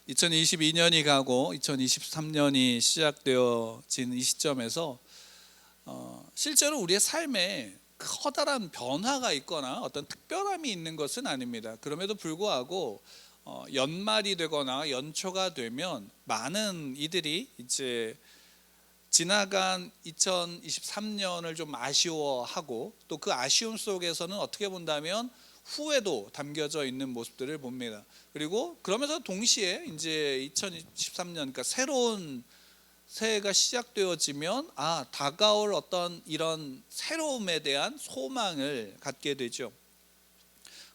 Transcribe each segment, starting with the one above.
2022년이 가고 2023년이 시작되어진 이 시점에서 실제로 우리의 삶에 커다란 변화가 있거나 어떤 특별함이 있는 것은 아닙니다. 그럼에도 불구하고 연말이 되거나 연초가 되면 많은 이들이 이제 지나간 2023년을 좀 아쉬워하고, 또 그 아쉬움 속에서는 어떻게 본다면 후회도 담겨져 있는 모습들을 봅니다. 그리고 그러면서 동시에 이제 2023년, 그러니까 새로운 새해가 시작되어지면 다가올 어떤 이런 새로움에 대한 소망을 갖게 되죠.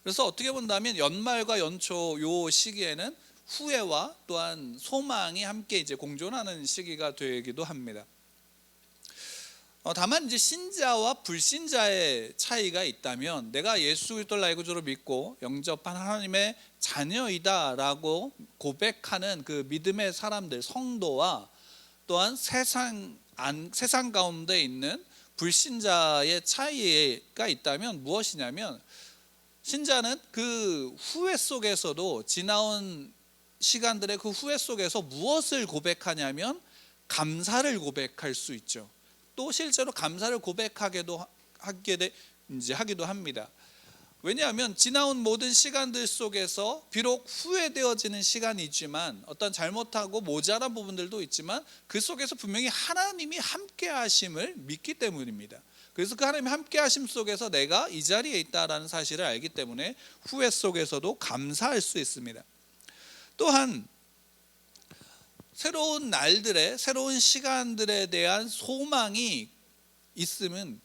그래서 어떻게 본다면 연말과 연초 요 시기에는 후회와 또한 소망이 함께 이제 공존하는 시기가 되기도 합니다. 다만 이제 신자와 불신자의 차이가 있다면, 내가 예수 그리스도를 날 구주로 믿고 영접한 하나님의 자녀이다라고 고백하는 그 믿음의 사람들, 성도와 또한 세상 가운데 있는 불신자의 차이가 있다면 무엇이냐면, 신자는 그 후회 속에서도, 지나온 시간들의 그 후회 속에서 무엇을 고백하냐면 감사를 고백할 수 있죠. 또 실제로 감사를 고백하기도 합니다. 왜냐하면 지나온 모든 시간들 속에서 비록 후회되어지는 시간이지만, 어떤 잘못하고 모자란 부분들도 있지만 그 속에서 분명히 하나님이 함께 하심을 믿기 때문입니다. 그래서 그 하나님의 함께 하심 속에서 내가 이 자리에 있다라는 사실을 알기 때문에 후회 속에서도 감사할 수 있습니다. 또한 새로운 날들의, 새로운 시간들에 대한 소망이 있으면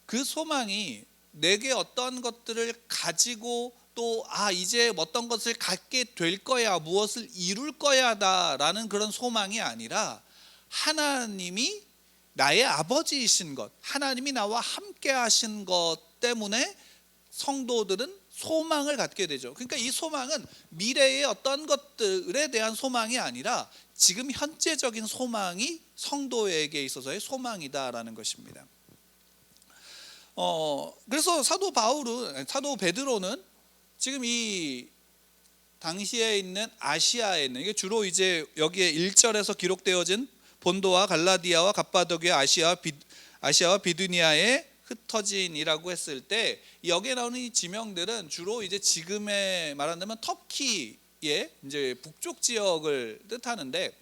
그 소망이 내게 어떤 것들을 가지고 또 이제 어떤 것을 갖게 될 거야, 무엇을 이룰 거야다라는 그런 소망이 아니라, 하나님이 나의 아버지이신 것, 하나님이 나와 함께 하신 것 때문에 성도들은 소망을 갖게 되죠. 그러니까 이 소망은 미래의 어떤 것들에 대한 소망이 아니라 지금 현재적인 소망이 성도에게 있어서의 소망이다라는 것입니다. 그래서 사도 베드로는 지금 이 당시에 있는 아시아에 있는, 이게 주로 이제 여기에 1절에서 기록되어진 본도와 갈라디아와 갑바도기아, 아시아와 비두니아의 흩어진이라고 했을 때, 여기에 나오는 이 지명들은 주로 이제 지금에 말한다면 터키의 이제 북쪽 지역을 뜻하는데,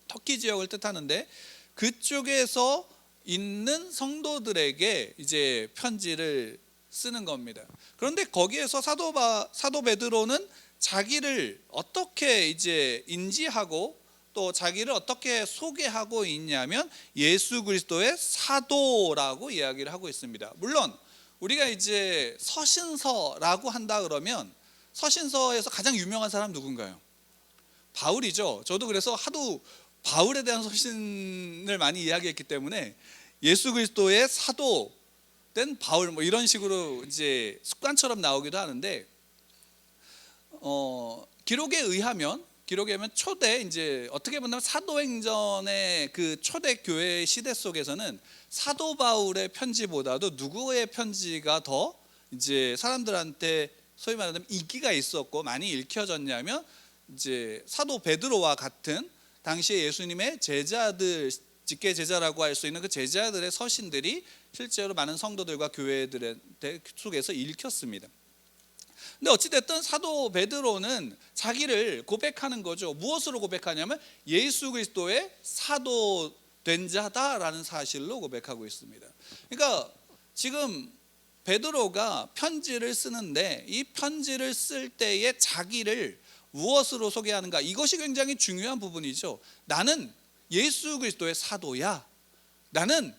터키 지역을 뜻하는데, 그쪽에서 있는 성도들에게 이제 편지를 쓰는 겁니다. 그런데 거기에서 사도 베드로는 자기를 어떻게 이제 인지하고 또 자기를 어떻게 소개하고 있냐면 예수 그리스도의 사도라고 이야기를 하고 있습니다. 물론 우리가 이제 서신서라고 한다 그러면 서신서에서 가장 유명한 사람 누군가요? 바울이죠. 저도 그래서 하도 바울에 대한 서신을 많이 이야기했기 때문에 예수 그리스도의 사도된 바울 이런 식으로 이제 습관처럼 나오기도 하는데, 기록에 의하면 초대, 이제 어떻게 보면 사도행전의 그 초대 교회 시대 속에서는 사도 바울의 편지보다도 누구의 편지가 더 이제 사람들한테 소위 말하면 인기가 있었고 많이 읽혀졌냐면, 이제 사도 베드로와 같은 당시에 예수님의 제자들, 직계 제자라고 할 수 있는 그 제자들의 서신들이 실제로 많은 성도들과 교회들 속에서 읽혔습니다. 근데 어찌됐든 사도 베드로는 자기를 고백하는 거죠. 무엇으로 고백하냐면 예수 그리스도의 사도된 자다라는 사실로 고백하고 있습니다. 그러니까 지금 베드로가 편지를 쓰는데, 이 편지를 쓸 때에 자기를 무엇으로 소개하는가, 이것이 굉장히 중요한 부분이죠. 나는 예수 그리스도의 사도야, 나는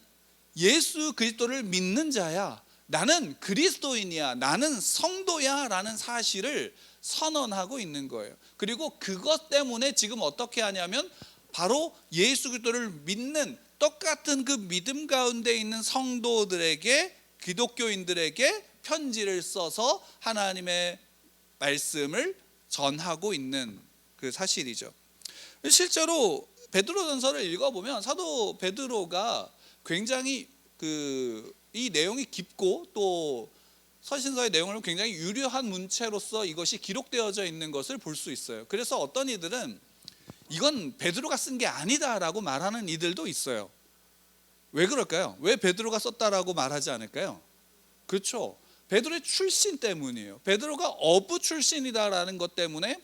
예수 그리스도를 믿는 자야, 나는 그리스도인이야, 나는 성도야 라는 사실을 선언하고 있는 거예요. 그리고 그것 때문에 지금 어떻게 하냐면 바로 예수 그리스도를 믿는 똑같은 그 믿음 가운데 있는 성도들에게, 기독교인들에게 편지를 써서 하나님의 말씀을 전하고 있는 그 사실이죠. 실제로 베드로전서를 읽어보면 사도 베드로가 굉장히 이 내용이 깊고 또 서신서의 내용을 굉장히 유려한 문체로서 이것이 기록되어져 있는 것을 볼 수 있어요. 그래서 어떤 이들은 이건 베드로가 쓴 게 아니다라고 말하는 이들도 있어요. 왜 그럴까요? 왜 베드로가 썼다라고 말하지 않을까요? 그렇죠. 베드로의 출신 때문이에요. 베드로가 어부 출신이다라는 것 때문에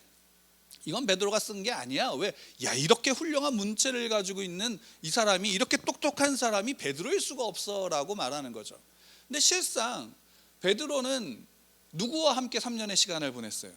이건 베드로가 쓴 게 아니야. 왜? 야, 이렇게 훌륭한 문체를 가지고 있는 이 사람이, 이렇게 똑똑한 사람이 베드로일 수가 없어라고 말하는 거죠. 근데 실상 베드로는 누구와 함께 3년의 시간을 보냈어요?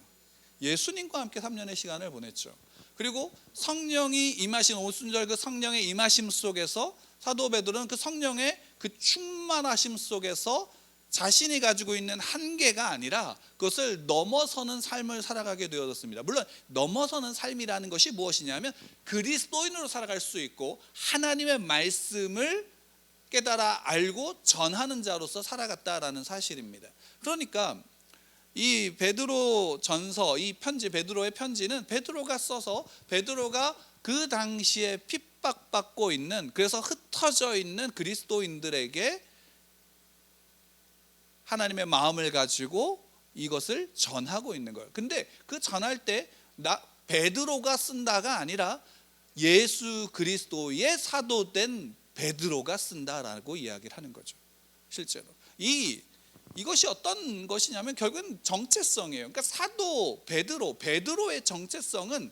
예수님과 함께 3년의 시간을 보냈죠. 그리고 성령이 임하신 오순절 그 성령의 임하심 속에서 사도 베드로는 그 성령의 그 충만하심 속에서 자신이 가지고 있는 한계가 아니라 그것을 넘어서는 삶을 살아가게 되어졌습니다. 물론 넘어서는 삶이라는 것이 무엇이냐면 그리스도인으로 살아갈 수 있고 하나님의 말씀을 깨달아 알고 전하는 자로서 살아갔다라는 사실입니다. 그러니까 이 베드로 전서, 이 편지, 베드로의 편지는 베드로가 써서 베드로가 그 당시에 핍박받고 있는, 그래서 흩어져 있는 그리스도인들에게 하나님의 마음을 가지고 이것을 전하고 있는 거예요. 근데 그 전할 때 베드로가 쓴다가 아니라 예수 그리스도의 사도된 베드로가 쓴다라고 이야기를 하는 거죠. 실제로 이것이 어떤 것이냐면 결국은 정체성이에요. 그러니까 사도 베드로의 정체성은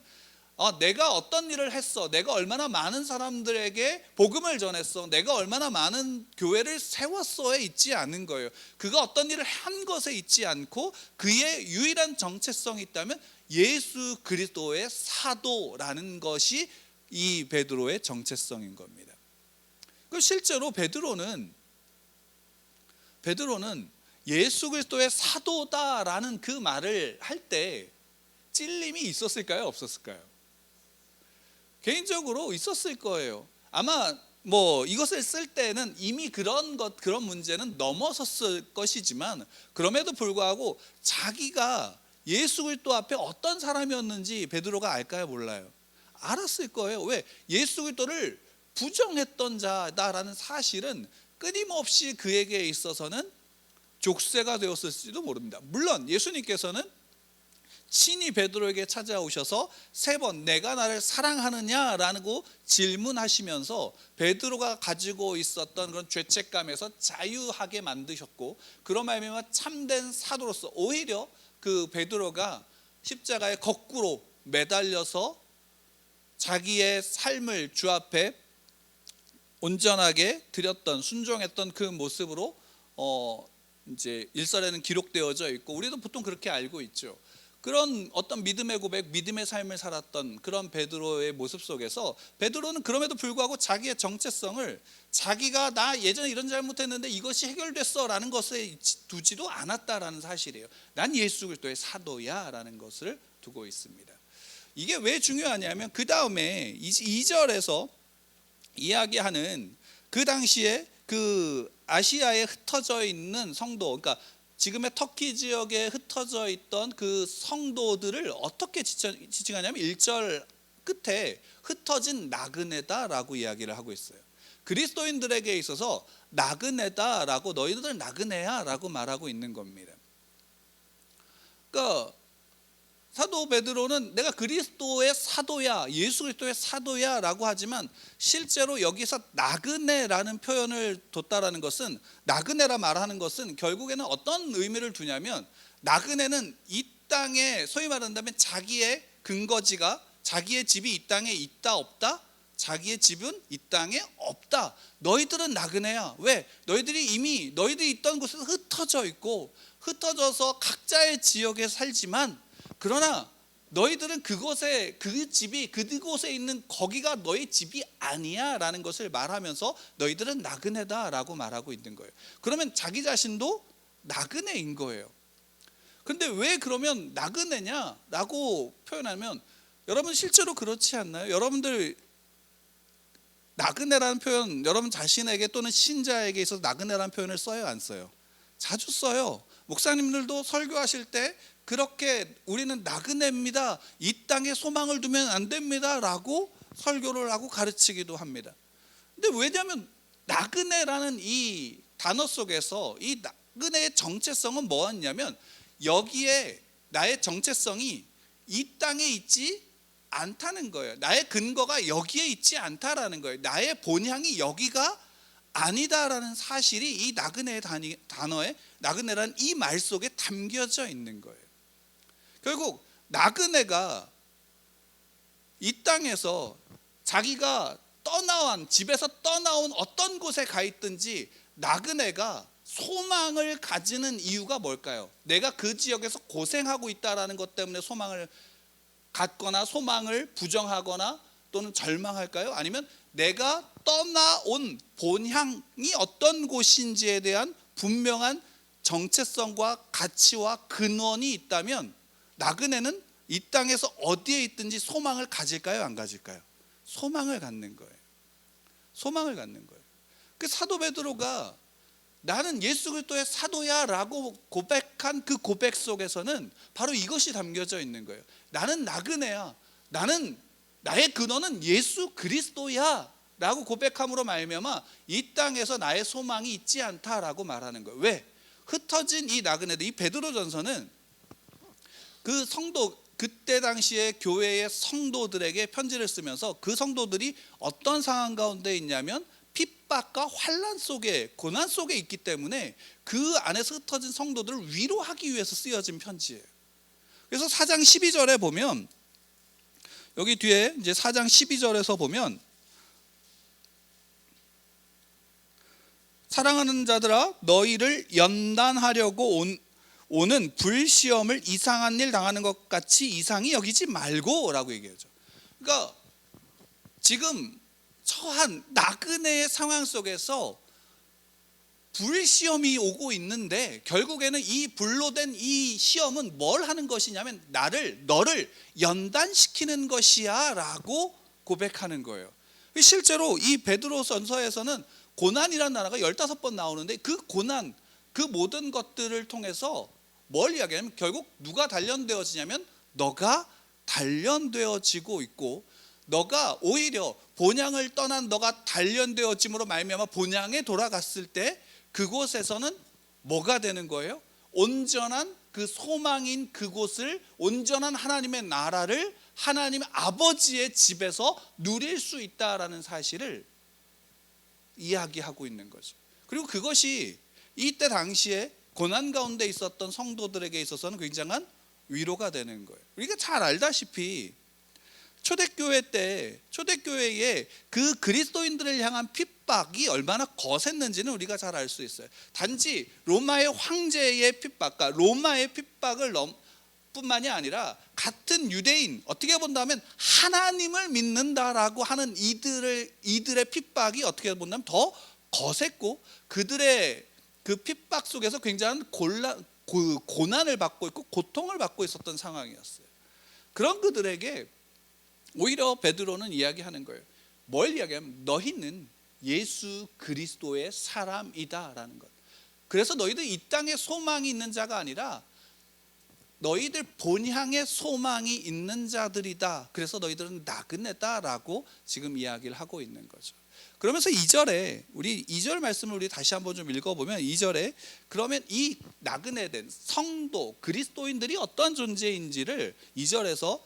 내가 어떤 일을 했어, 내가 얼마나 많은 사람들에게 복음을 전했어, 내가 얼마나 많은 교회를 세웠어에 있지 않은 거예요. 그가 어떤 일을 한 것에 있지 않고 그의 유일한 정체성이 있다면 예수 그리스도의 사도라는 것이 이 베드로의 정체성인 겁니다. 실제로 베드로는 예수 그리스도의 사도다라는 그 말을 할 때 찔림이 있었을까요? 없었을까요? 개인적으로 있었을 거예요. 아마 이것을 쓸 때는 이미 그런 문제는 넘어섰을 것이지만 그럼에도 불구하고 자기가 예수 그리스도 앞에 어떤 사람이었는지 베드로가 알까요? 몰라요? 알았을 거예요. 왜? 예수 그리스도를 부정했던 자다라는 사실은 끊임없이 그에게 있어서는 족쇄가 되었을지도 모릅니다. 물론 예수님께서는 친히 베드로에게 찾아오셔서 3번 내가 나를 사랑하느냐라고 질문하시면서 베드로가 가지고 있었던 그런 죄책감에서 자유하게 만드셨고, 그런 말미암아 참된 사도로서 오히려 그 베드로가 십자가에 거꾸로 매달려서 자기의 삶을 주 앞에 온전하게 드렸던, 순종했던 그 모습으로 이제 일설에는 기록되어져 있고 우리도 보통 그렇게 알고 있죠. 그런 어떤 믿음의 고백, 믿음의 삶을 살았던 그런 베드로의 모습 속에서 베드로는 그럼에도 불구하고 자기의 정체성을 자기가 나 예전에 이런 잘못했는데 이것이 해결됐어 라는 것에 두지도 않았다라는 사실이에요. 난 예수 그리스도의 사도야 라는 것을 두고 있습니다. 이게 왜 중요하냐면 그 다음에 2절에서 이야기하는 그 당시에 그 아시아에 흩어져 있는 성도, 그러니까 지금의 터키 지역에 흩어져 있던 그 성도들을 어떻게 지칭하냐면 1절 끝에 흩어진 나그네다라고 이야기를 하고 있어요. 그리스도인들에게 있어서 나그네다라고, 너희들 나그네야라고 말하고 있는 겁니다. 그러니까 사도 베드로는 내가 그리스도의 사도야, 예수 그리스도의 사도야 라고 하지만 실제로 여기서 나그네라는 표현을 뒀다라는 것은, 나그네라 말하는 것은 결국에는 어떤 의미를 두냐면 나그네는 이 땅에 소위 말한다면 자기의 근거지가, 자기의 집이 이 땅에 있다 없다? 자기의 집은 이 땅에 없다. 너희들은 나그네야. 왜? 너희들이 이미 너희들이 있던 곳에서 흩어져 있고 흩어져서 각자의 지역에 살지만 그러나 너희들은 그곳에, 그 집이 그곳에 있는 거기가 너희 집이 아니야 라는 것을 말하면서 너희들은 나그네다 라고 말하고 있는 거예요. 그러면 자기 자신도 나그네인 거예요. 근데 왜 그러면 나그네냐 라고 표현하면, 여러분 실제로 그렇지 않나요? 여러분들 나그네라는 표현, 여러분 자신에게 또는 신자에게 있어서 나그네라는 표현을 써요, 안 써요? 자주 써요. 목사님들도 설교하실 때 그렇게 우리는 나그네입니다, 이 땅에 소망을 두면 안 됩니다 라고 설교를 하고 가르치기도 합니다. 근데 왜냐하면 나그네라는 이 단어 속에서 이 나그네의 정체성은 뭐였냐면, 여기에 나의 정체성이 이 땅에 있지 않다는 거예요. 나의 근거가 여기에 있지 않다라는 거예요. 나의 본향이 여기가 아니다라는 사실이 이 나그네의 단어에, 나그네라는 이 말 속에 담겨져 있는 거예요. 결국 나그네가 이 땅에서 자기가 집에서 떠나온 어떤 곳에 가 있든지 나그네가 소망을 가지는 이유가 뭘까요? 내가 그 지역에서 고생하고 있다라는 것 때문에 소망을 갖거나 소망을 부정하거나 또는 절망할까요? 아니면 내가 떠나온 본향이 어떤 곳인지에 대한 분명한 정체성과 가치와 근원이 있다면 나그네는 이 땅에서 어디에 있든지 소망을 가질까요? 안 가질까요? 소망을 갖는 거예요. 소망을 갖는 거예요. 그 사도 베드로가 나는 예수 그리스도의 사도야 라고 고백한 그 고백 속에서는 바로 이것이 담겨져 있는 거예요. 나는 나그네야. 나의 근원은 예수 그리스도야 라고 고백함으로 말미암아 이 땅에서 나의 소망이 있지 않다라고 말하는 거예요. 왜? 흩어진 이 나그네들, 이 베드로전서는 그 성도, 그때 당시에 교회의 성도들에게 편지를 쓰면서 그 성도들이 어떤 상황 가운데 있냐면 핍박과 환난 속에, 고난 속에 있기 때문에 그 안에서 흩어진 성도들을 위로하기 위해서 쓰여진 편지예요. 그래서 4장 12절에 보면, 여기 뒤에 이제 4장 12절에서 보면, 사랑하는 자들아 너희를 연단하려고 오는 불시험을 이상한 일 당하는 것 같이 이상히 여기지 말고 라고 얘기하죠. 그러니까 지금 처한 나그네의 상황 속에서 불시험이 오고 있는데 결국에는 이 불로 된 이 시험은 뭘 하는 것이냐면 너를 연단시키는 것이야 라고 고백하는 거예요. 실제로 이 베드로전서에서는 고난이라는 단어가 15번 나오는데 그 고난, 그 모든 것들을 통해서 뭘 이야기하냐면 결국 누가 단련되어지냐면 너가 단련되어지고 있고, 너가 오히려 본향을 떠난 너가 단련되어짐으로 말미암아 본향에 돌아갔을 때 그곳에서는 뭐가 되는 거예요? 온전한 그 소망인 그곳을, 온전한 하나님의 나라를 하나님 아버지의 집에서 누릴 수 있다라는 사실을 이야기하고 있는 거죠. 그리고 그것이 이때 당시에 고난 가운데 있었던 성도들에게 있어서는 굉장한 위로가 되는 거예요. 우리가 잘 알다시피 초대교회 때, 초대교회의 그 그리스도인들을 향한 핍박이 얼마나 거셌는지는 우리가 잘 알 수 있어요. 단지 로마의 황제의 핍박과 로마의 핍박을 뿐만이 아니라 같은 유대인, 어떻게 본다면 하나님을 믿는다라고 하는 이들의 핍박이 어떻게 본다면 더 거셌고, 그들의 그 핍박 속에서 굉장한 고난을 받고 있고 고통을 받고 있었던 상황이었어요. 그런 그들에게 오히려 베드로는 이야기하는 거예요. 뭘 이야기하면 너희는 예수 그리스도의 사람이다라는 것. 그래서 너희들 이 땅에 소망이 있는 자가 아니라 너희들 본향에 소망이 있는 자들이다. 그래서 너희들은 나그네다라고 지금 이야기를 하고 있는 거죠. 그러면서 2절에 우리 2절 말씀을 우리 다시 한번 좀 읽어보면 2절에 그러면 이 나그네된 성도 그리스도인들이 어떤 존재인지를 2절에서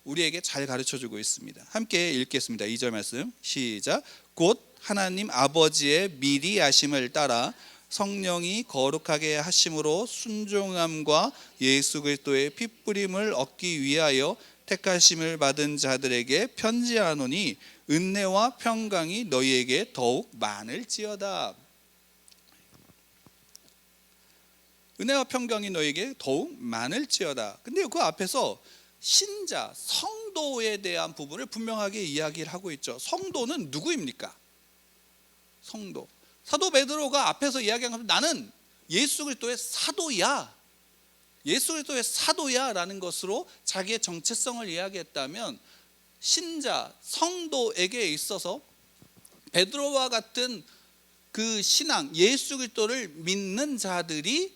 우리에게 잘 가르쳐주고 있습니다. 함께 읽겠습니다. 2절 말씀 시작. 곧 하나님 아버지의 미리 아심을 따라 성령이 거룩하게 하심으로 순종함과 예수 그리스도의 핏부림을 얻기 위하여 택하심을 받은 자들에게 편지하노니 은혜와 평강이 너희에게 더욱 많을지어다. 은혜와 평강이 너희에게 더욱 많을지어다. 근데 그 앞에서 신자, 성도에 대한 부분을 분명하게 이야기를 하고 있죠. 성도는 누구입니까? 성도. 사도 베드로가 앞에서 이야기한 것은 나는 예수 그리스도의 사도야, 예수 그리스도의 사도야 라는 것으로 자기의 정체성을 이야기했다면, 신자, 성도에게 있어서 베드로와 같은 그 신앙, 예수 그리스도를 믿는 자들이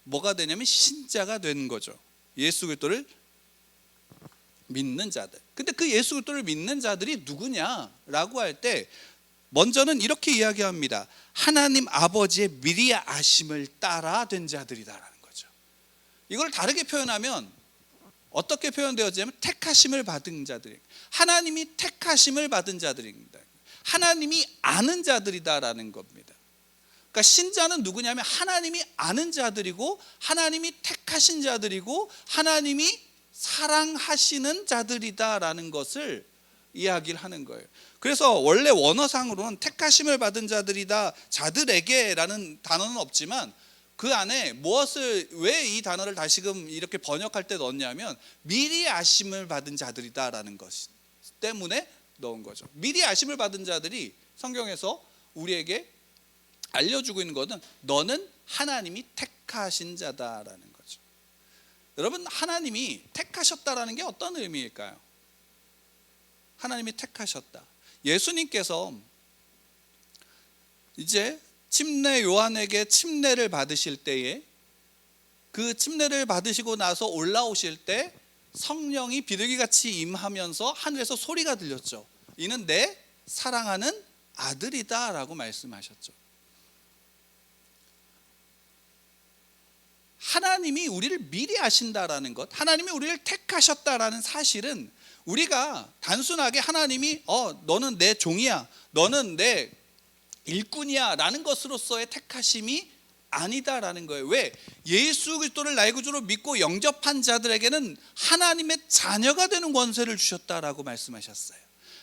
뭐가 되냐면 신자가 되는 거죠. 예수 그리스도를 믿는 자들. 근데 그 예수 그리스도를 믿는 자들이 누구냐라고 할 때 먼저는 이렇게 이야기합니다. 하나님 아버지의 미리 아심을 따라 된 자들이다라는 거죠. 이걸 다르게 표현하면 어떻게 표현되었냐면 택하심을 받은 자들, 하나님이 택하심을 받은 자들입니다. 하나님이 아는 자들이다라는 겁니다. 그러니까 신자는 누구냐면 하나님이 아는 자들이고 하나님이 택하신 자들이고 하나님이 사랑하시는 자들이다라는 것을 이야기를 하는 거예요. 그래서 원래 원어상으로는 택하심을 받은 자들이다, 자들에게라는 단어는 없지만 그 안에 무엇을, 왜 이 단어를 다시금 이렇게 번역할 때 넣었냐면 미리 아심을 받은 자들이다라는 것 때문에 넣은 거죠. 미리 아심을 받은 자들이 성경에서 우리에게 알려주고 있는 것은 너는 하나님이 택하신 자다라는 거죠. 여러분, 하나님이 택하셨다라는 게 어떤 의미일까요? 하나님이 택하셨다. 예수님께서 이제 침례 요한에게 침례를 받으실 때에 그 침례를 받으시고 나서 올라오실 때 성령이 비둘기같이 임하면서 하늘에서 소리가 들렸죠. 이는 내 사랑하는 아들이다 라고 말씀하셨죠. 하나님이 우리를 미리 아신다라는 것, 하나님이 우리를 택하셨다라는 사실은 우리가 단순하게 하나님이 너는 내 종이야, 너는 내 일꾼이야 라는 것으로서의 택하심이 아니다라는 거예요. 왜? 예수 그리스도를 나의 구주로 믿고 영접한 자들에게는 하나님의 자녀가 되는 권세를 주셨다라고 말씀하셨어요.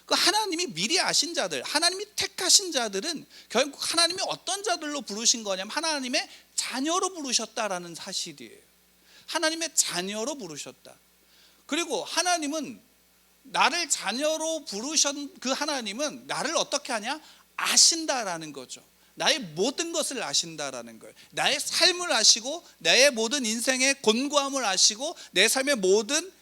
그 하나님이 미리 아신 자들, 하나님이 택하신 자들은 결국 하나님이 어떤 자들로 부르신 거냐면 하나님의 자녀로 부르셨다라는 사실이에요. 하나님의 자녀로 부르셨다. 그리고 하나님은 나를 자녀로 부르신 그 하나님은 나를 어떻게 하냐? 아신다라는 거죠. 나의 모든 것을 아신다라는 거예요. 나의 삶을 아시고 나의 모든 인생의 곤고함을 아시고 내 삶의 모든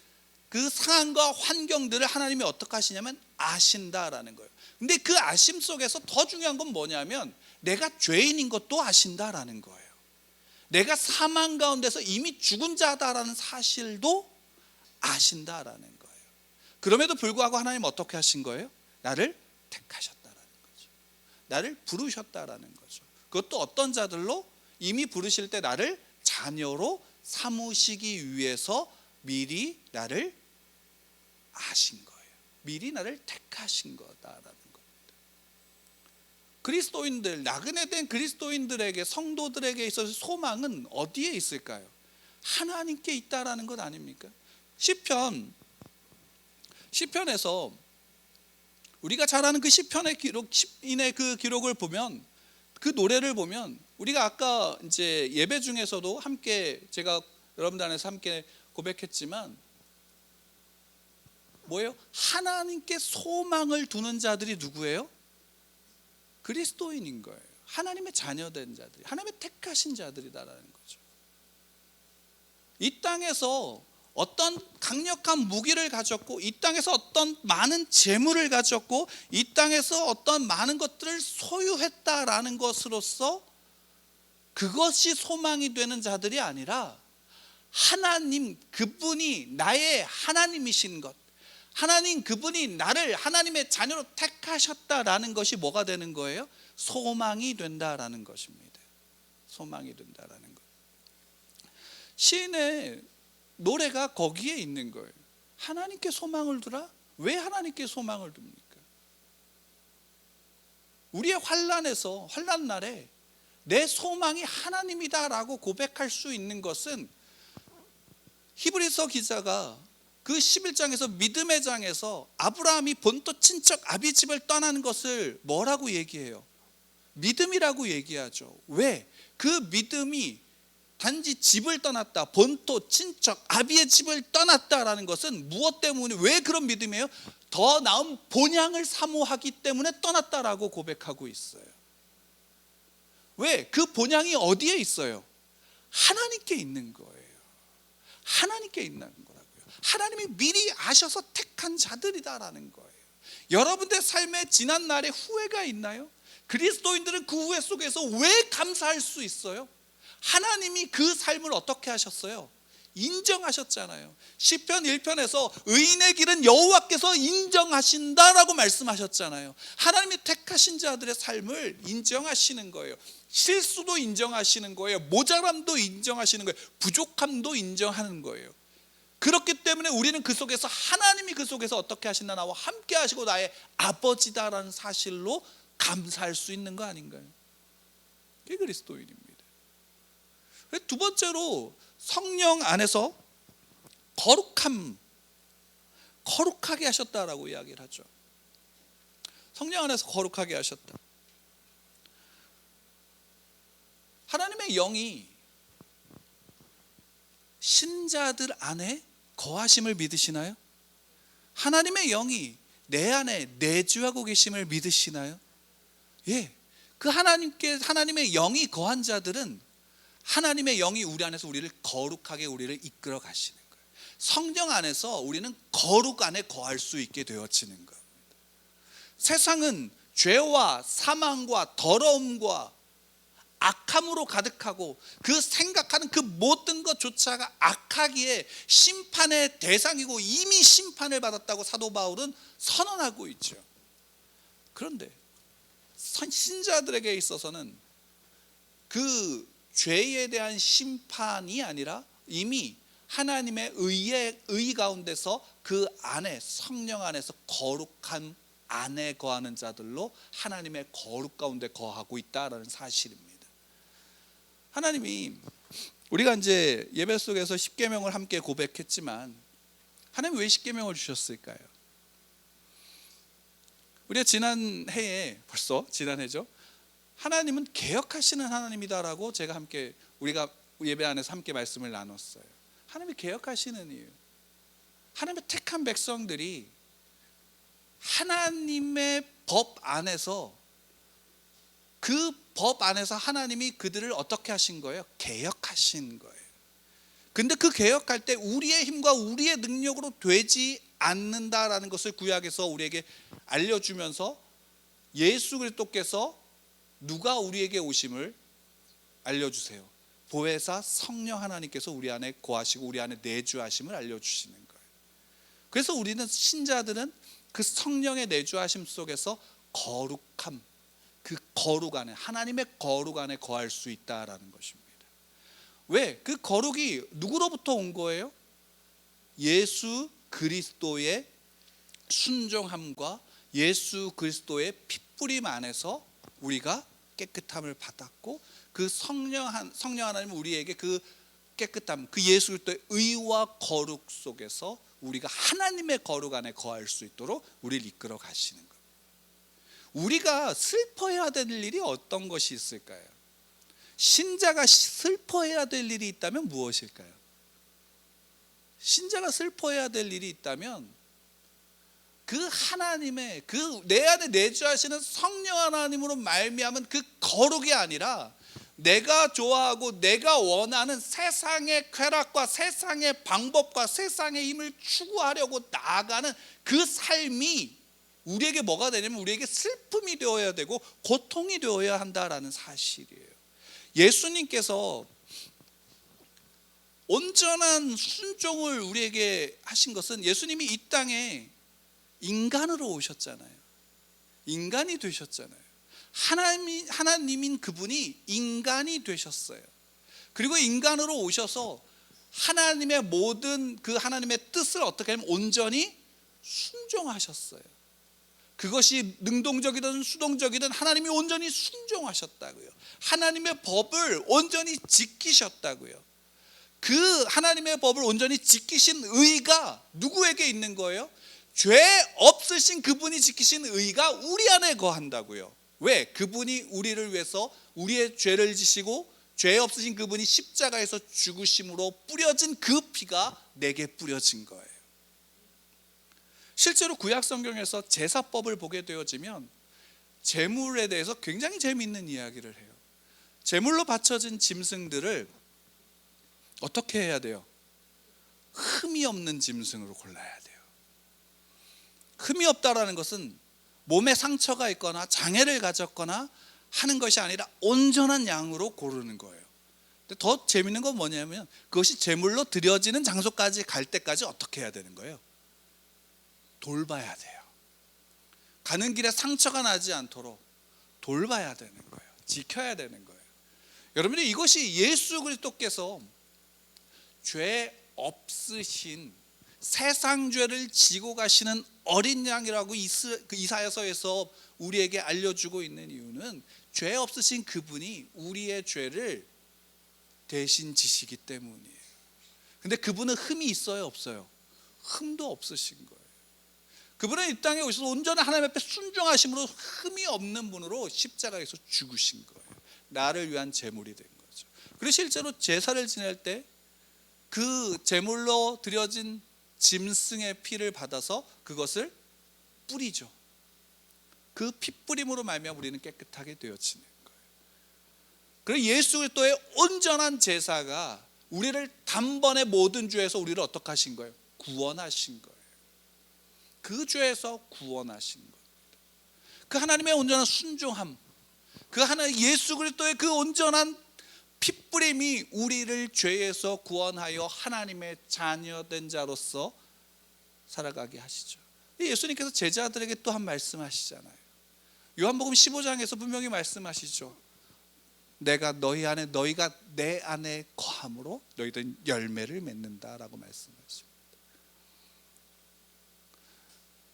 그 상황과 환경들을 하나님이 어떻게 하시냐면 아신다라는 거예요. 근데 그 아심 속에서 더 중요한 건 뭐냐면 내가 죄인인 것도 아신다라는 거예요. 내가 사망 가운데서 이미 죽은 자다라는 사실도 아신다라는 거예요. 그럼에도 불구하고 하나님 어떻게 하신 거예요? 나를 택하셨다라는 거죠. 나를 부르셨다라는 거죠. 그것도 어떤 자들로? 이미 부르실 때 나를 자녀로 삼으시기 위해서 미리 나를 아신 거예요. 미리 나를 택하신 거다라는 겁니다. 그리스도인들, 나그네 된 그리스도인들에게, 성도들에게 있어서 소망은 어디에 있을까요? 하나님께 있다라는 것 아닙니까? 시편에서 우리가 잘 아는 그 시편의 기록, 시인의 그 기록을 보면, 그 노래를 보면 우리가 아까 이제 예배 중에서도 함께 제가 여러분들 안에서 함께 고백했지만 뭐예요? 하나님께 소망을 두는 자들이 누구예요? 그리스도인인 거예요. 하나님의 자녀된 자들이, 하나님의 택하신 자들이다라는 거죠. 이 땅에서 어떤 강력한 무기를 가졌고, 이 땅에서 어떤 많은 재물을 가졌고, 이 땅에서 어떤 많은 것들을 소유했다라는 것으로서 그것이 소망이 되는 자들이 아니라 하나님, 그분이 나의 하나님이신 것, 하나님 그분이 나를 하나님의 자녀로 택하셨다라는 것이 뭐가 되는 거예요? 소망이 된다라는 것입니다. 소망이 된다라는 것. 시인의 노래가 거기에 있는 거예요. 하나님께 소망을 두라? 왜 하나님께 소망을 둡니까? 우리의 환난에서, 환난 날에 내 소망이 하나님이다라고 고백할 수 있는 것은 히브리서 기자가 그 11장에서 믿음의 장에서 아브라함이 본토 친척 아비 집을 떠나는 것을 뭐라고 얘기해요? 믿음이라고 얘기하죠. 왜? 그 믿음이 단지 집을 떠났다, 본토 친척 아비의 집을 떠났다라는 것은 무엇 때문에, 왜 그런 믿음이에요? 더 나은 본향을 사모하기 때문에 떠났다라고 고백하고 있어요. 왜? 그 본향이 어디에 있어요? 하나님께 있는 거예요. 하나님께 있는 거라고요. 하나님이 미리 아셔서 택한 자들이다라는 거예요. 여러분들 삶에 지난 날에 후회가 있나요? 그리스도인들은 그 후회 속에서 왜 감사할 수 있어요? 하나님이 그 삶을 어떻게 하셨어요? 인정하셨잖아요. 시편 1편에서 의인의 길은 여호와께서 인정하신다라고 말씀하셨잖아요. 하나님이 택하신 자들의 삶을 인정하시는 거예요. 실수도 인정하시는 거예요. 모자람도 인정하시는 거예요. 부족함도 인정하는 거예요. 그렇기 때문에 우리는 그 속에서, 하나님이 그 속에서 어떻게 하신다, 나와 함께 하시고 나의 아버지다라는 사실로 감사할 수 있는 거 아닌가요? 그게 그리스도인입니다. 두 번째로 성령 안에서 거룩하게 하셨다라고 이야기를 하죠. 성령 안에서 거룩하게 하셨다. 하나님의 영이 신자들 안에 거하심을 믿으시나요? 하나님의 영이 내 안에 내주하고 계심을 믿으시나요? 예, 그 하나님의 영이 거한 자들은 하나님의 영이 우리 안에서 우리를 거룩하게, 우리를 이끌어 가시는 거예요. 성령 안에서 우리는 거룩 안에 거할 수 있게 되어지는 겁니다. 세상은 죄와 사망과 더러움과 악함으로 가득하고, 그 생각하는 그 모든 것조차가 악하기에 심판의 대상이고 이미 심판을 받았다고 사도 바울은 선언하고 있죠. 그런데 신자들에게 있어서는 그 죄에 대한 심판이 아니라 이미 하나님의 의 가운데서 그 안에, 성령 안에서 거룩한 안에 거하는 자들로 하나님의 거룩 가운데 거하고 있다라는 사실입니다. 하나님이, 우리가 이제 예배 속에서 십계명을 함께 고백했지만 하나님 왜 십계명을 주셨을까요? 우리가 지난 해에, 벌써 지난 해죠, 하나님은 개혁하시는 하나님이다라고 우리가 예배 안에서 함께 말씀을 나눴어요. 하나님이 개혁하시는 이유, 하나님의 택한 백성들이 하나님의 법 안에서, 그 법 안에서 하나님이 그들을 어떻게 하신 거예요? 개혁하신 거예요. 근데 그 개혁할 때 우리의 힘과 우리의 능력으로 되지 않는다라는 것을 구약에서 우리에게 알려주면서 예수 그리스도께서 누가 우리에게 오심을 알려주세요. 보혜사 성령 하나님께서 우리 안에 거하시고 우리 안에 내주하심을 알려주시는 거예요. 그래서 우리는, 신자들은 그 성령의 내주하심 속에서 거룩함, 그 거룩 안에, 하나님의 거룩 안에 거할 수 있다라는 것입니다. 왜? 그 거룩이 누구로부터 온 거예요? 예수 그리스도의 순종함과 예수 그리스도의 핏부림 안에서 우리가 깨끗함을 받았고, 그 성령 하나님은 우리에게 그 깨끗함, 그 예수 그리스도의 의와 거룩 속에서 우리가 하나님의 거룩 안에 거할 수 있도록 우리를 이끌어 가시는 거예요. 우리가 슬퍼해야 될 일이 어떤 것이 있을까요? 신자가 슬퍼해야 될 일이 있다면 무엇일까요? 신자가 슬퍼해야 될 일이 있다면 그 하나님의, 그 내 안에 내주하시는 성령 하나님으로 말미암은 그 거룩이 아니라, 내가 좋아하고 내가 원하는 세상의 쾌락과 세상의 방법과 세상의 힘을 추구하려고 나아가는 그 삶이 우리에게 뭐가 되냐면, 우리에게 슬픔이 되어야 되고 고통이 되어야 한다라는 사실이에요. 예수님께서 온전한 순종을 우리에게 하신 것은, 예수님이 이 땅에 인간으로 오셨잖아요. 인간이 되셨잖아요. 하나님인 그분이 인간이 되셨어요. 그리고 인간으로 오셔서 하나님의 모든 그 하나님의 뜻을 어떻게 하면 온전히 순종하셨어요. 그것이 능동적이든 수동적이든 하나님이 온전히 순종하셨다고요. 하나님의 법을 온전히 지키셨다고요. 그 하나님의 법을 온전히 지키신 의가 누구에게 있는 거예요? 죄 없으신 그분이 지키신 의가 우리 안에 거한다고요. 왜? 그분이 우리를 위해서 우리의 죄를 지시고 죄 없으신 그분이 십자가에서 죽으심으로 뿌려진 그 피가 내게 뿌려진 거예요. 실제로 구약 성경에서 제사법을 보게 되어지면 제물에 대해서 굉장히 재미있는 이야기를 해요. 제물로 바쳐진 짐승들을 어떻게 해야 돼요? 흠이 없는 짐승으로 골라야 돼요. 흠이 없다라는 것은 몸에 상처가 있거나 장애를 가졌거나 하는 것이 아니라 온전한 양으로 고르는 거예요. 근데 더 재밌는 건 뭐냐면 그것이 제물로 드려지는 장소까지 갈 때까지 어떻게 해야 되는 거예요? 돌봐야 돼요. 가는 길에 상처가 나지 않도록 돌봐야 되는 거예요. 지켜야 되는 거예요. 여러분이 이것이 예수 그리스도께서 죄 없으신 세상 죄를 지고 가시는 어린 양이라고 이사야서에서 우리에게 알려주고 있는 이유는 죄 없으신 그분이 우리의 죄를 대신 지시기 때문이에요. 근데 그분은 흠이 있어요, 없어요? 흠도 없으신 거예요. 그분은 이 땅에 오셔서 온전한 하나님 앞에 순종하심으로 흠이 없는 분으로 십자가에서 죽으신 거예요. 나를 위한 제물이 된 거죠. 그리고 실제로 제사를 지낼 때 그 제물로 드려진 짐승의 피를 받아서 그것을 뿌리죠. 그 핏뿌림으로 말미암아 우리는 깨끗하게 되어지는 거예요. 그리고 예수 그리스도의 온전한 제사가 우리를 단번에 모든 죄에서 우리를 어떻게 하신 거예요? 구원하신 거예요. 그 죄에서 구원하신 겁니다. 그 하나님의 온전한 순종함, 그 하나님 예수 그리스도의 그 온전한 핏뿌림이 우리를 죄에서 구원하여 하나님의 자녀된 자로서 살아가게 하시죠. 예수님께서 제자들에게 또 한 말씀하시잖아요. 요한복음 15장에서 분명히 말씀하시죠. 내가 너희 안에, 너희가 내 안에 거함으로 너희들은 열매를 맺는다라고 말씀하십니다.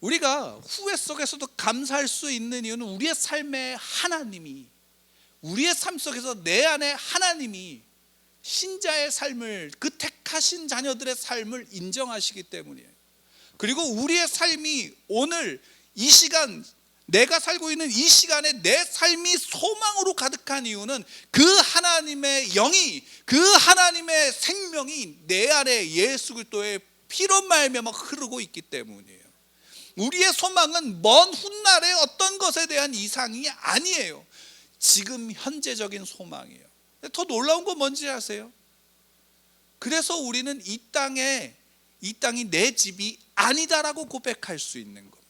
우리가 후회 속에서도 감사할 수 있는 이유는 우리의 삶에 하나님이, 우리의 삶 속에서 내 안에 하나님이 신자의 삶을, 그 택하신 자녀들의 삶을 인정하시기 때문이에요. 그리고 우리의 삶이 오늘 이 시간, 내가 살고 있는 이 시간에 내 삶이 소망으로 가득한 이유는 그 하나님의 영이, 그 하나님의 생명이 내 안에 예수 그리스도의 피로 말미암아 흐르고 있기 때문이에요. 우리의 소망은 먼 훗날의 어떤 것에 대한 이상이 아니에요. 지금 현재적인 소망이에요. 더 놀라운 건 뭔지 아세요? 그래서 우리는 이 땅이 내 집이 아니다라고 고백할 수 있는 겁니다.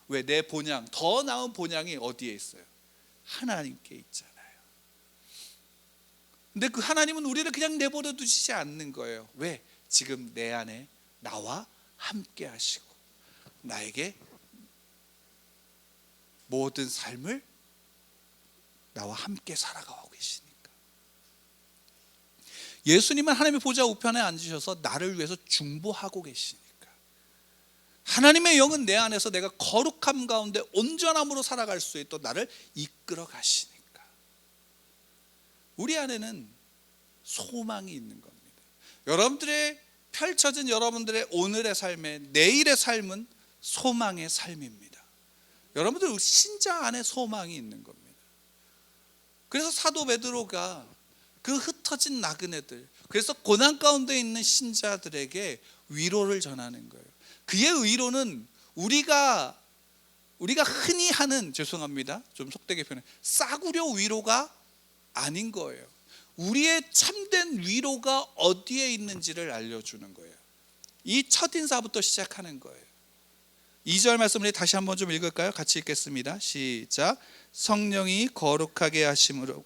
왜? 내 본향, 더 나은 본향이 어디에 있어요? 하나님께 있잖아요. 근데 그 하나님은 우리를 그냥 내버려 두시지 않는 거예요. 왜? 지금 내 안에 나와 함께 하시고 나에게 모든 삶을 나와 함께 살아가고 계시니까. 예수님은 하나님의 보좌 우편에 앉으셔서 나를 위해서 중보하고 계시니까. 하나님의 영은 내 안에서 내가 거룩함 가운데 온전함으로 살아갈 수 있도록 나를 이끌어 가시니까. 우리 안에는 소망이 있는 겁니다. 여러분들의 펼쳐진 여러분들의 오늘의 삶에, 내일의 삶은 소망의 삶입니다. 여러분들 신자 안에 소망이 있는 겁니다. 그래서 사도 베드로가 그 흩어진 나그네들, 그래서 고난 가운데 있는 신자들에게 위로를 전하는 거예요. 그의 위로는 우리가 흔히 하는, 죄송합니다, 좀 속되게 표현해, 싸구려 위로가 아닌 거예요. 우리의 참된 위로가 어디에 있는지를 알려주는 거예요. 이 첫인사부터 시작하는 거예요. 2절 말씀을 다시 한번 좀 읽을까요? 같이 읽겠습니다. 시작. 성령이 거룩하게 하심으로,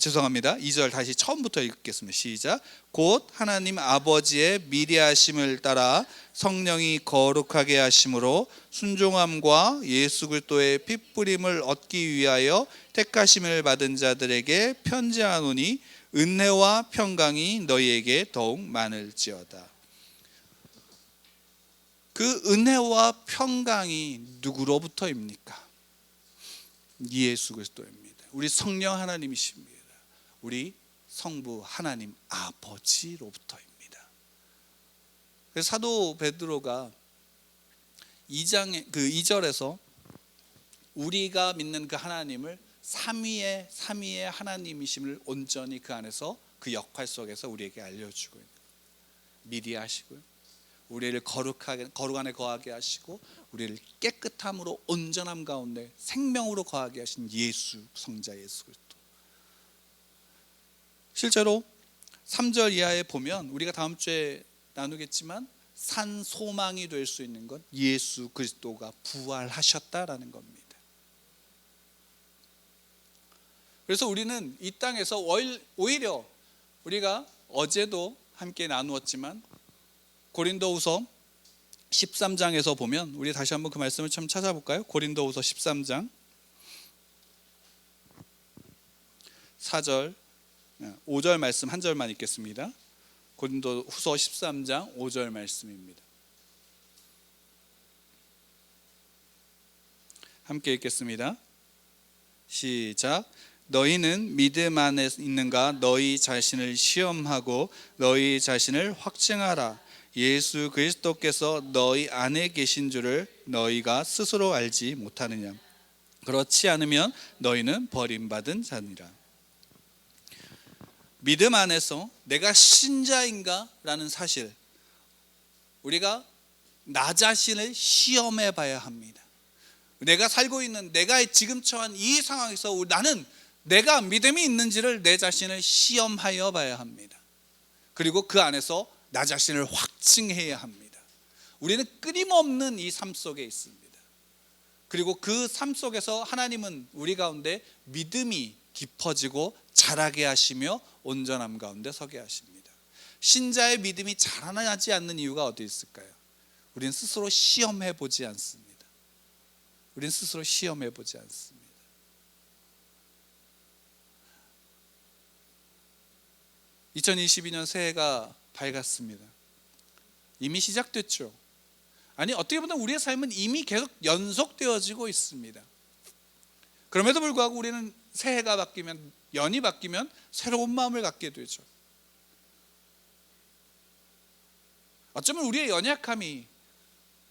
죄송합니다. 2절 다시 처음부터 읽겠습니다. 시작. 곧 하나님 아버지의 미리하심을 따라 성령이 거룩하게 하심으로 순종함과 예수 그리스도의 핏뿌림을 얻기 위하여 택하심을 받은 자들에게 편지하노니 은혜와 평강이 너희에게 더욱 많을지어다. 그 은혜와 평강이 누구로부터입니까? 예수 그리스도입니다. 우리 성령 하나님이십니다. 우리 성부 하나님 아버지로부터입니다. 그래서 사도 베드로가 2절에서 우리가 믿는 그 하나님을 삼위의 하나님이심을 온전히 그 안에서, 그 역할 속에서 우리에게 알려주고 있는 거예요. 미리 하시고요, 우리를 거룩 안에 거하게 하시고 우리를 깨끗함으로 온전함 가운데 생명으로 거하게 하신 예수, 성자 예수 그리스도. 실제로 3절 이하에 보면 우리가 다음 주에 나누겠지만 산 소망이 될 수 있는 건 예수 그리스도가 부활하셨다라는 겁니다. 그래서 우리는 이 땅에서 오히려 우리가 어제도 함께 나누었지만 고린도후서 13장에서 보면, 우리 다시 한번 그 말씀을 좀 찾아볼까요? 고린도후서 13장 4절 5절 말씀 한 절만 읽겠습니다. 고린도후서 13장 5절 말씀입니다. 함께 읽겠습니다. 시작. 너희는 믿음 안에 있는가? 너희 자신을 시험하고 너희 자신을 확증하라. 예수 그리스도께서 너희 안에 계신 줄을 너희가 스스로 알지 못하느냐? 그렇지 않으면 너희는 버림받은 자니라. 믿음 안에서 내가 신자인가? 라는 사실, 우리가 나 자신을 시험해 봐야 합니다. 내가 살고 있는, 내가 지금 처한 이 상황에서 나는 내가 믿음이 있는지를 내 자신을 시험하여 봐야 합니다. 그리고 그 안에서 나 자신을 확증해야 합니다. 우리는 끊임없는 이 삶 속에 있습니다. 그리고 그 삶 속에서 하나님은 우리 가운데 믿음이 깊어지고 자라게 하시며 온전함 가운데 서게 하십니다. 신자의 믿음이 자라나지 않는 이유가 어디 있을까요? 우리는 스스로 시험해 보지 않습니다. 우리는 스스로 시험해 보지 않습니다. (2022년) 새해가 밝았습니다. 이미 시작됐죠. 아니, 어떻게 보면 우리의 삶은 이미 계속 연속되어지고 있습니다. 그럼에도 불구하고 우리는 새해가 바뀌면, 연이 바뀌면 새로운 마음을 갖게 되죠. 어쩌면 우리의 연약함이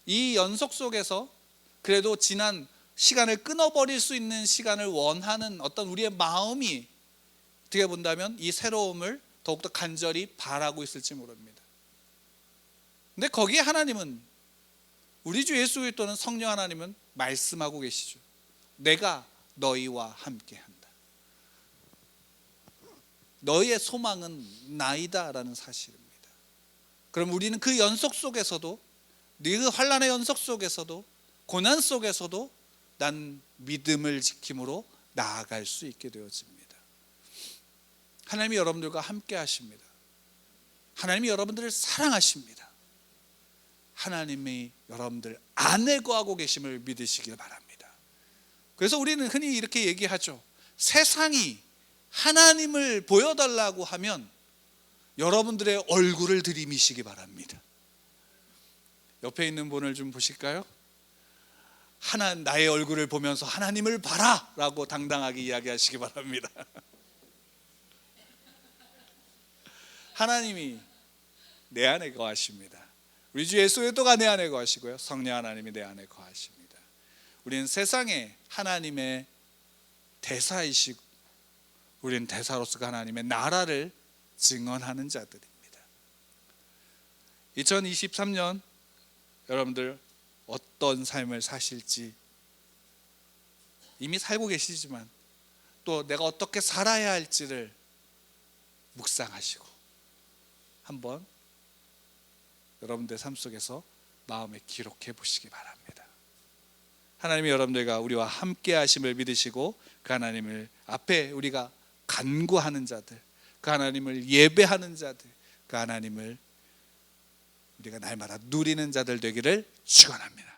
이 연속 속에서 그래도 지난 시간을 끊어버릴 수 있는 시간을 원하는 어떤 우리의 마음이 어떻게 본다면 이 새로움을 더욱더 간절히 바라고 있을지 모릅니다. 근데 거기에 하나님은, 우리 주 예수 그리스도는, 성령 하나님은 말씀하고 계시죠. 내가 너희와 함께한다. 너희의 소망은 나이다 라는 사실입니다. 그럼 우리는 그 연속 속에서도, 그 환난의 연속 속에서도, 고난 속에서도 난 믿음을 지킴으로 나아갈 수 있게 되어집니다. 하나님이 여러분들과 함께 하십니다. 하나님이 여러분들을 사랑하십니다. 하나님이 여러분들 안에 거하고 계심을 믿으시길 바랍니다. 그래서 우리는 흔히 이렇게 얘기하죠. 세상이 하나님을 보여달라고 하면 여러분들의 얼굴을 들이미시기 바랍니다. 옆에 있는 분을 좀 보실까요? 나의 얼굴을 보면서 하나님을 봐라 라고 당당하게 이야기하시기 바랍니다. 하나님이 내 안에 거하십니다. 우리 주 예수 그리스도가 내 안에 거하시고요, 성령 하나님이 내 안에 거하십니다. 우리는 세상에 하나님의 대사이시고, 우리는 대사로서 하나님의 나라를 증언하는 자들입니다. 2023년 여러분들 어떤 삶을 사실지 이미 살고 계시지만 또 내가 어떻게 살아야 할지를 묵상하시고 한번 여러분들 삶 속에서 마음에 기록해 보시기 바랍니다. 하나님이 여러분들과 우리와 함께 하심을 믿으시고 그 하나님을 앞에 우리가 간구하는 자들, 그 하나님을 예배하는 자들, 그 하나님을 우리가 날마다 누리는 자들 되기를 축원합니다.